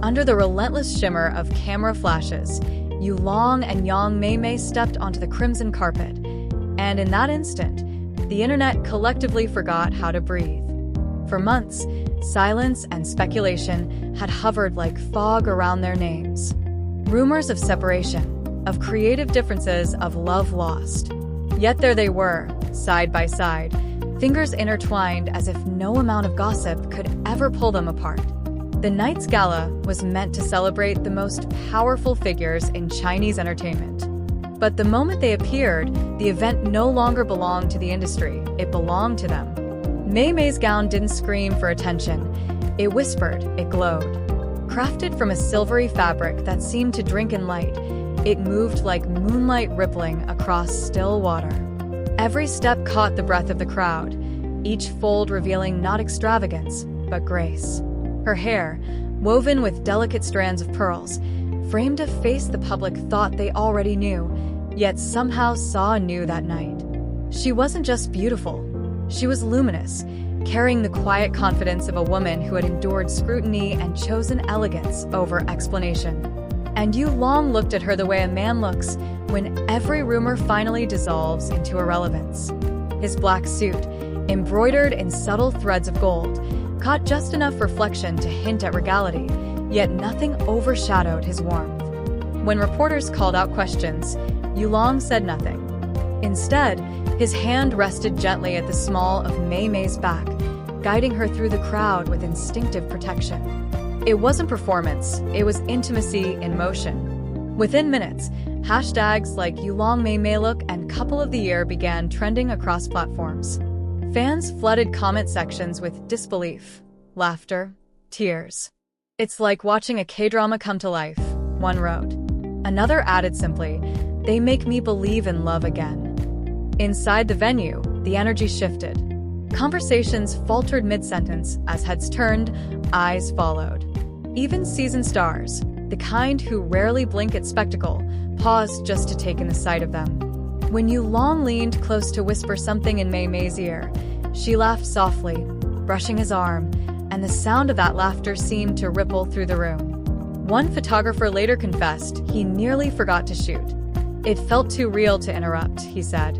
Under the relentless shimmer of camera flashes, YuLong and Yang Meimei stepped onto the crimson carpet, and in that instant, the internet collectively forgot how to breathe. For months, silence and speculation had hovered like fog around their names. Rumors of separation, of creative differences, of love lost. Yet there they were, side by side, fingers intertwined as if no amount of gossip could ever pull them apart. The night's gala was meant to celebrate the most powerful figures in Chinese entertainment. But the moment they appeared, the event no longer belonged to the industry, it belonged to them. Meimei's gown didn't scream for attention. It whispered, it glowed. Crafted from a silvery fabric that seemed to drink in light, it moved like moonlight rippling across still water. Every step caught the breath of the crowd, each fold revealing not extravagance, but grace. Her hair, woven with delicate strands of pearls, framed a face the public thought they already knew, yet somehow saw anew that night. She wasn't just beautiful. She was luminous, carrying the quiet confidence of a woman who had endured scrutiny and chosen elegance over explanation. And YuLong looked at her the way a man looks when every rumor finally dissolves into irrelevance. His black suit, embroidered in subtle threads of gold, caught just enough reflection to hint at regality, yet nothing overshadowed his warmth. When reporters called out questions, YuLong said nothing. Instead, his hand rested gently at the small of Meimei's back, guiding her through the crowd with instinctive protection. It wasn't performance, it was intimacy in motion. Within minutes, hashtags like YuLong Meimeiof and Couple of the Year began trending across platforms. Fans flooded comment sections with disbelief, laughter, tears. "It's like watching a K-drama come to life," one wrote. Another added simply, "They make me believe in love again." Inside the venue, the energy shifted. Conversations faltered mid-sentence as heads turned, eyes followed. Even seasoned stars, the kind who rarely blink at spectacle, paused just to take in the sight of them. When YuLong leaned close to whisper something in Meimei's ear, she laughed softly, brushing his arm, and the sound of that laughter seemed to ripple through the room. One photographer later confessed he nearly forgot to shoot. "It felt too real to interrupt," he said.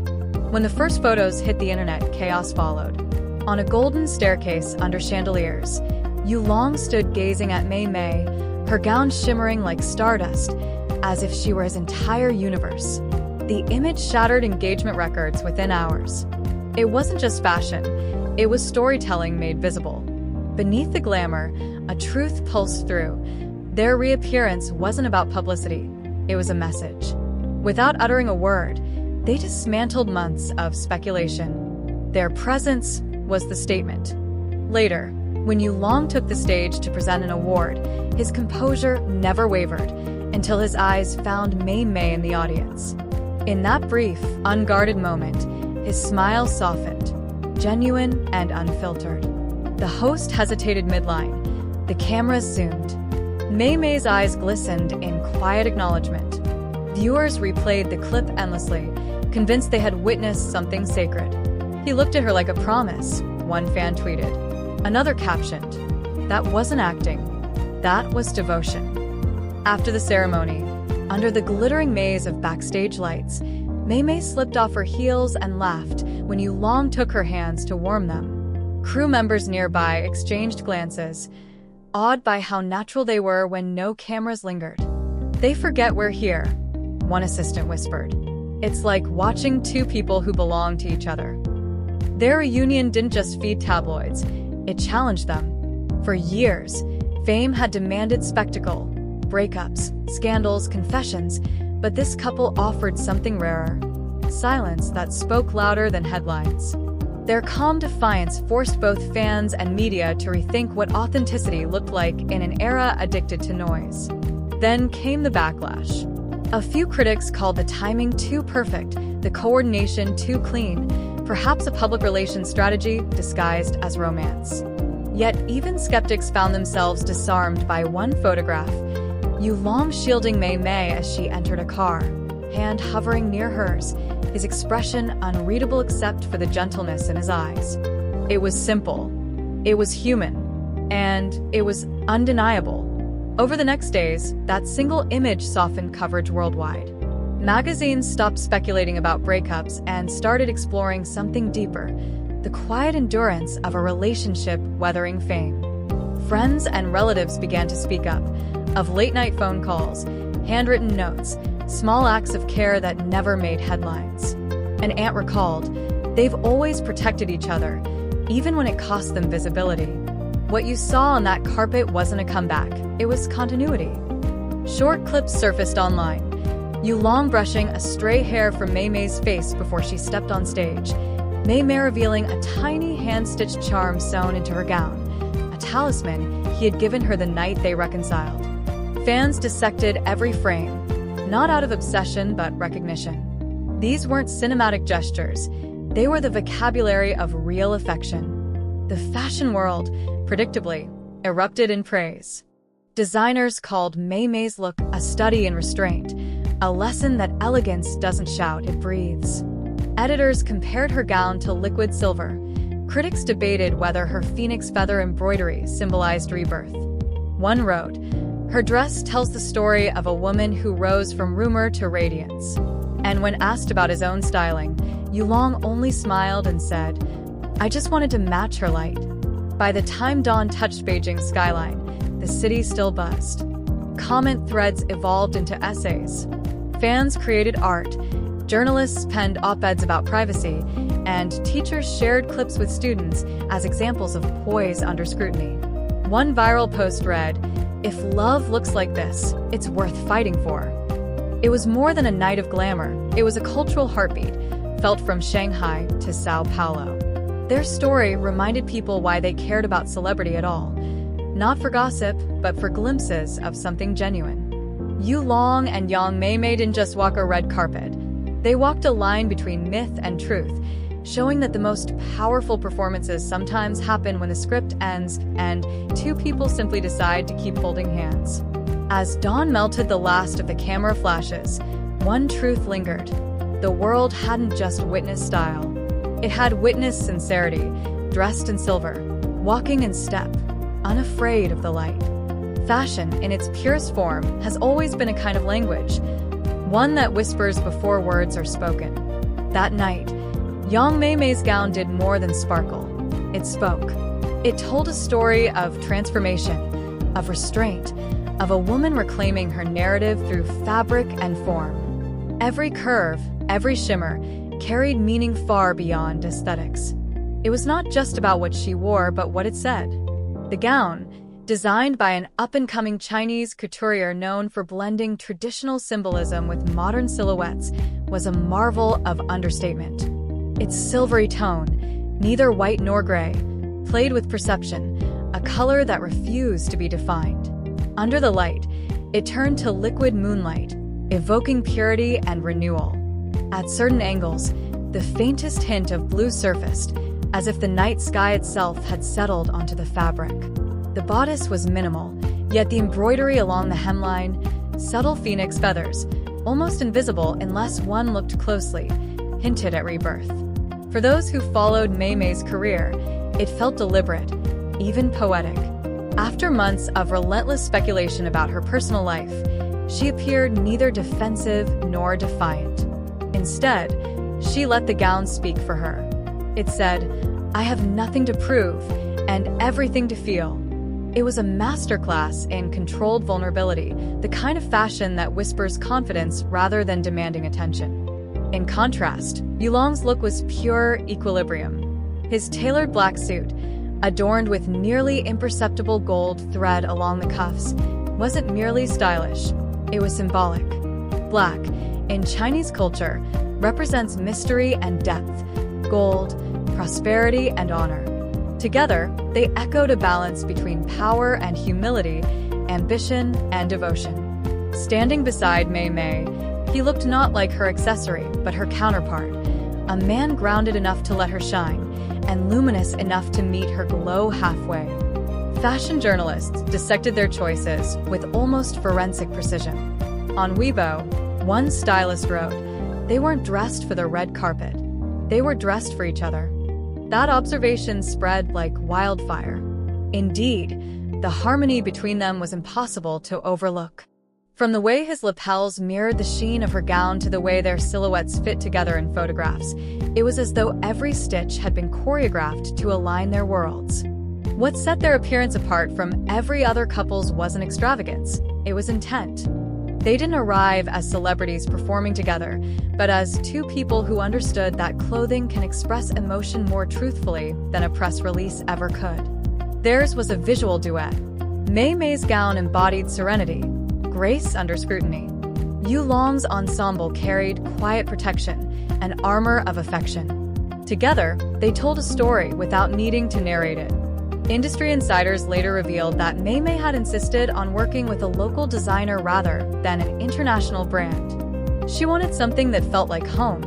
When the first photos hit the internet, chaos followed. On a golden staircase under chandeliers, YuLong stood gazing at Meimei, her gown shimmering like stardust, as if she were his entire universe. The image shattered engagement records within hours. It wasn't just fashion, it was storytelling made visible. Beneath the glamour, a truth pulsed through. Their reappearance wasn't about publicity, it was a message. Without uttering a word, they dismantled months of speculation. Their presence was the statement. Later, when YuLong took the stage to present an award, his composure never wavered until his eyes found Meimei in the audience. In that brief, unguarded moment, his smile softened, genuine and unfiltered. The host hesitated midline. The cameras zoomed. Meimei's eyes glistened in quiet acknowledgement. Viewers replayed the clip endlessly, convinced they had witnessed something sacred. "He looked at her like a promise," one fan tweeted. Another captioned, "That wasn't acting, that was devotion." After the ceremony, under the glittering maze of backstage lights, Meimei slipped off her heels and laughed when YuLong took her hands to warm them. Crew members nearby exchanged glances, awed by how natural they were when no cameras lingered. "They forget we're here," one assistant whispered. "It's like watching two people who belong to each other." Their reunion didn't just feed tabloids, it challenged them. For years, fame had demanded spectacle, breakups, scandals, confessions, but this couple offered something rarer. Silence that spoke louder than headlines. Their calm defiance forced both fans and media to rethink what authenticity looked like in an era addicted to noise. Then came the backlash. A few critics called the timing too perfect, the coordination too clean, perhaps a public relations strategy disguised as romance. Yet even skeptics found themselves disarmed by one photograph, YuLong shielding Meimei as she entered a car, hand hovering near hers, his expression unreadable except for the gentleness in his eyes. It was simple, it was human, and it was undeniable. Over the next days, that single image softened coverage worldwide. Magazines stopped speculating about breakups and started exploring something deeper, the quiet endurance of a relationship weathering fame. Friends and relatives began to speak up, of late-night phone calls, handwritten notes, small acts of care that never made headlines. An aunt recalled, "They've always protected each other, even when it cost them visibility. What you saw on that carpet wasn't a comeback, it was continuity." Short clips surfaced online. YuLong brushing a stray hair from Meimei's face before she stepped on stage. Meimei revealing a tiny hand-stitched charm sewn into her gown, a talisman he had given her the night they reconciled. Fans dissected every frame, not out of obsession but recognition. These weren't cinematic gestures, they were the vocabulary of real affection. The fashion world, predictably, erupted in praise. Designers called Meimei's look a study in restraint, a lesson that elegance doesn't shout, it breathes. Editors compared her gown to liquid silver. Critics debated whether her phoenix feather embroidery symbolized rebirth. One wrote, "Her dress tells the story of a woman who rose from rumor to radiance." And when asked about his own styling, YuLong only smiled and said, "I just wanted to match her light." By the time dawn touched Beijing's skyline, the city still buzzed. Comment threads evolved into essays. Fans created art, journalists penned op-eds about privacy, and teachers shared clips with students as examples of poise under scrutiny. One viral post read, "If love looks like this, it's worth fighting for." It was more than a night of glamour, it was a cultural heartbeat, felt from Shanghai to Sao Paulo. Their story reminded people why they cared about celebrity at all. Not for gossip, but for glimpses of something genuine. YuLong and Yang Meimei didn't just walk a red carpet. They walked a line between myth and truth, showing that the most powerful performances sometimes happen when the script ends and two people simply decide to keep holding hands. As dawn melted the last of the camera flashes, one truth lingered. The world hadn't just witnessed style. It had witnessed sincerity, dressed in silver, walking in step, unafraid of the light. Fashion, in its purest form, has always been a kind of language, one that whispers before words are spoken. That night, Yang Meimei's gown did more than sparkle. It spoke. It told a story of transformation, of restraint, of a woman reclaiming her narrative through fabric and form. Every curve, every shimmer, carried meaning far beyond aesthetics. It was not just about what she wore, but what it said. The gown, designed by an up-and-coming Chinese couturier known for blending traditional symbolism with modern silhouettes, was a marvel of understatement. Its silvery tone, neither white nor gray, played with perception, a color that refused to be defined. Under the light, it turned to liquid moonlight, evoking purity and renewal. At certain angles, the faintest hint of blue surfaced, as if the night sky itself had settled onto the fabric. The bodice was minimal, yet the embroidery along the hemline, subtle phoenix feathers, almost invisible unless one looked closely, hinted at rebirth. For those who followed Meimei's career, it felt deliberate, even poetic. After months of relentless speculation about her personal life, she appeared neither defensive nor defiant. Instead, she let the gown speak for her. It said, "I have nothing to prove and everything to feel." It was a masterclass in controlled vulnerability, the kind of fashion that whispers confidence rather than demanding attention. In contrast, YuLong's look was pure equilibrium. His tailored black suit, adorned with nearly imperceptible gold thread along the cuffs, wasn't merely stylish, it was symbolic. Black, in Chinese culture, represents mystery and depth, gold, prosperity and honor. Together, they echoed a balance between power and humility, ambition and devotion. Standing beside Meimei, he looked not like her accessory, but her counterpart, a man grounded enough to let her shine, and luminous enough to meet her glow halfway. Fashion journalists dissected their choices with almost forensic precision. On Weibo, one stylist wrote, "They weren't dressed for the red carpet. They were dressed for each other." That observation spread like wildfire. Indeed, the harmony between them was impossible to overlook. From the way his lapels mirrored the sheen of her gown to the way their silhouettes fit together in photographs, it was as though every stitch had been choreographed to align their worlds. What set their appearance apart from every other couple's wasn't extravagance, it was intent. They didn't arrive as celebrities performing together, but as two people who understood that clothing can express emotion more truthfully than a press release ever could. Theirs was a visual duet. Meimei's gown embodied serenity, grace under scrutiny. YuLong's ensemble carried quiet protection, an armor of affection. Together, they told a story without needing to narrate it. Industry insiders later revealed that Meimei had insisted on working with a local designer rather than an international brand. She wanted something that felt like home,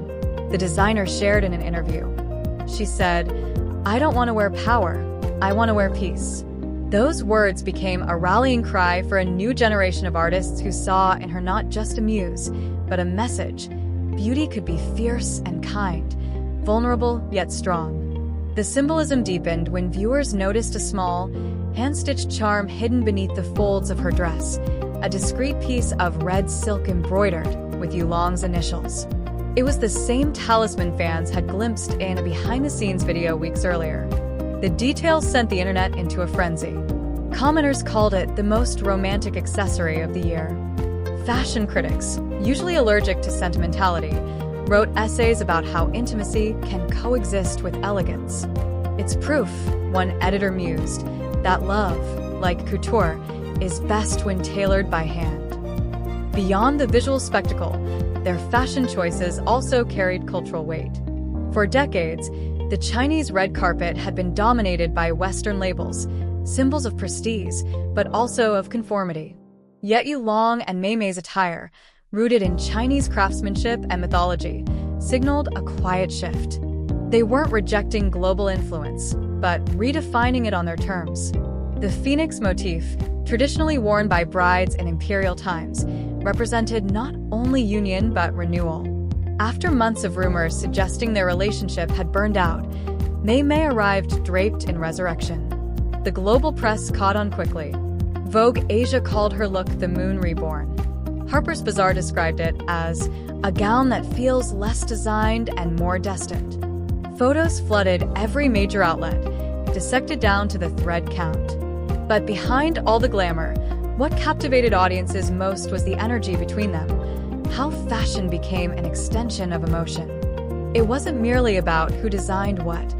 the designer shared in an interview. She said, "I don't want to wear power, I want to wear peace." Those words became a rallying cry for a new generation of artists who saw in her not just a muse, but a message. Beauty could be fierce and kind, vulnerable yet strong. The symbolism deepened when viewers noticed a small, hand-stitched charm hidden beneath the folds of her dress, a discreet piece of red silk embroidered with YuLong's initials. It was the same talisman fans had glimpsed in a behind-the-scenes video weeks earlier. The details sent the internet into a frenzy. Commenters called it the most romantic accessory of the year. Fashion critics, usually allergic to sentimentality, wrote essays about how intimacy can coexist with elegance. It's proof, one editor mused, that love, like couture, is best when tailored by hand. Beyond the visual spectacle, their fashion choices also carried cultural weight. For decades, the Chinese red carpet had been dominated by Western labels, symbols of prestige, but also of conformity. Yet YuLong and Meimei's attire, rooted in Chinese craftsmanship and mythology, signaled a quiet shift. They weren't rejecting global influence, but redefining it on their terms. The phoenix motif, traditionally worn by brides in imperial times, represented not only union but renewal. After months of rumors suggesting their relationship had burned out, Meimei arrived draped in resurrection. The global press caught on quickly. Vogue Asia called her look the moon reborn. Harper's Bazaar described it as a gown that feels less designed and more destined. Photos flooded every major outlet, dissected down to the thread count. But behind all the glamour, what captivated audiences most was the energy between them, how fashion became an extension of emotion. It wasn't merely about who designed what.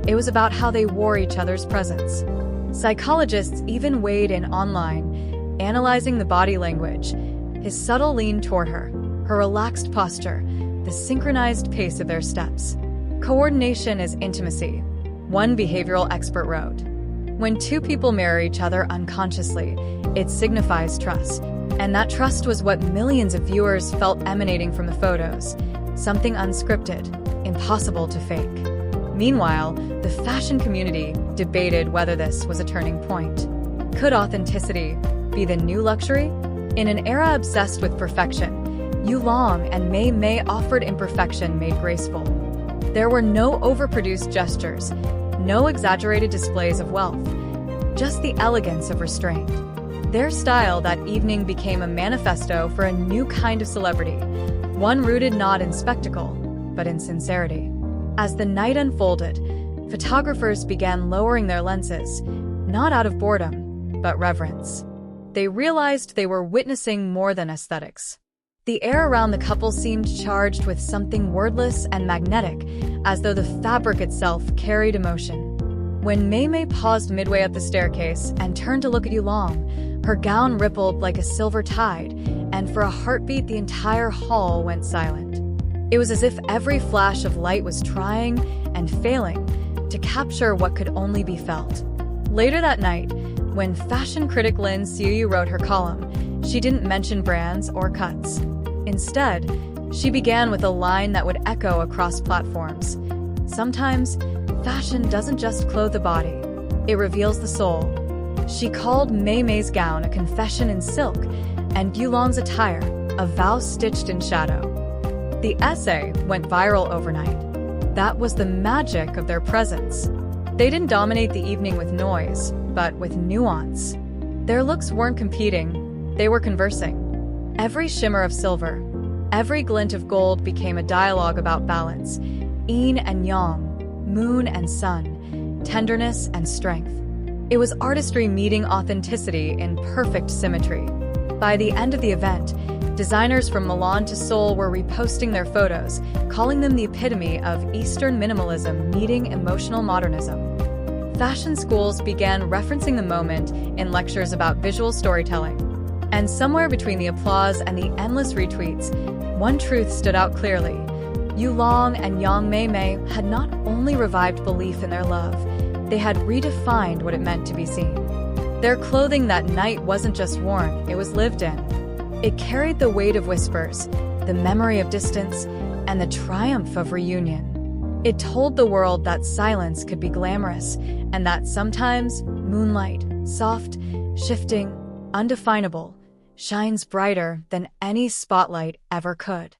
It was about how they wore each other's presence. Psychologists even weighed in online, analyzing the body language, his subtle lean toward her relaxed posture, the synchronized pace of their steps. Coordination is intimacy, one behavioral expert wrote. When two people mirror each other unconsciously, it signifies trust. And that trust was what millions of viewers felt emanating from the photos, something unscripted, impossible to fake. Meanwhile, the fashion community debated whether this was a turning point. Could authenticity be the new luxury? In an era obsessed with perfection, YuLong and Meimei offered imperfection made graceful. There were no overproduced gestures, no exaggerated displays of wealth, just the elegance of restraint. Their style that evening became a manifesto for a new kind of celebrity, one rooted not in spectacle, but in sincerity. As the night unfolded, photographers began lowering their lenses, not out of boredom, but reverence. They realized they were witnessing more than aesthetics. The air around the couple seemed charged with something wordless and magnetic, as though the fabric itself carried emotion. When Meimei paused midway up the staircase and turned to look at YuLong, her gown rippled like a silver tide, and for a heartbeat the entire hall went silent. It was as if every flash of light was trying and failing to capture what could only be felt. Later that night, when fashion critic Lin Xiuyu wrote her column, she didn't mention brands or cuts. Instead, she began with a line that would echo across platforms. Sometimes, fashion doesn't just clothe the body, it reveals the soul. She called Meimei's gown a confession in silk, and YuLong's attire a vow stitched in shadow. The essay went viral overnight. That was the magic of their presence. They didn't dominate the evening with noise, but with nuance. Their looks weren't competing, they were conversing. Every shimmer of silver, every glint of gold became a dialogue about balance. Yin and yang, moon and sun, tenderness and strength. It was artistry meeting authenticity in perfect symmetry. By the end of the event, designers from Milan to Seoul were reposting their photos, calling them the epitome of Eastern minimalism meeting emotional modernism. Fashion schools began referencing the moment in lectures about visual storytelling. And somewhere between the applause and the endless retweets, one truth stood out clearly. YuLong and Yang Meimei had not only revived belief in their love, they had redefined what it meant to be seen. Their clothing that night wasn't just worn, it was lived in. It carried the weight of whispers, the memory of distance, and the triumph of reunion. It told the world that silence could be glamorous, and that sometimes moonlight, soft, shifting, undefinable, shines brighter than any spotlight ever could.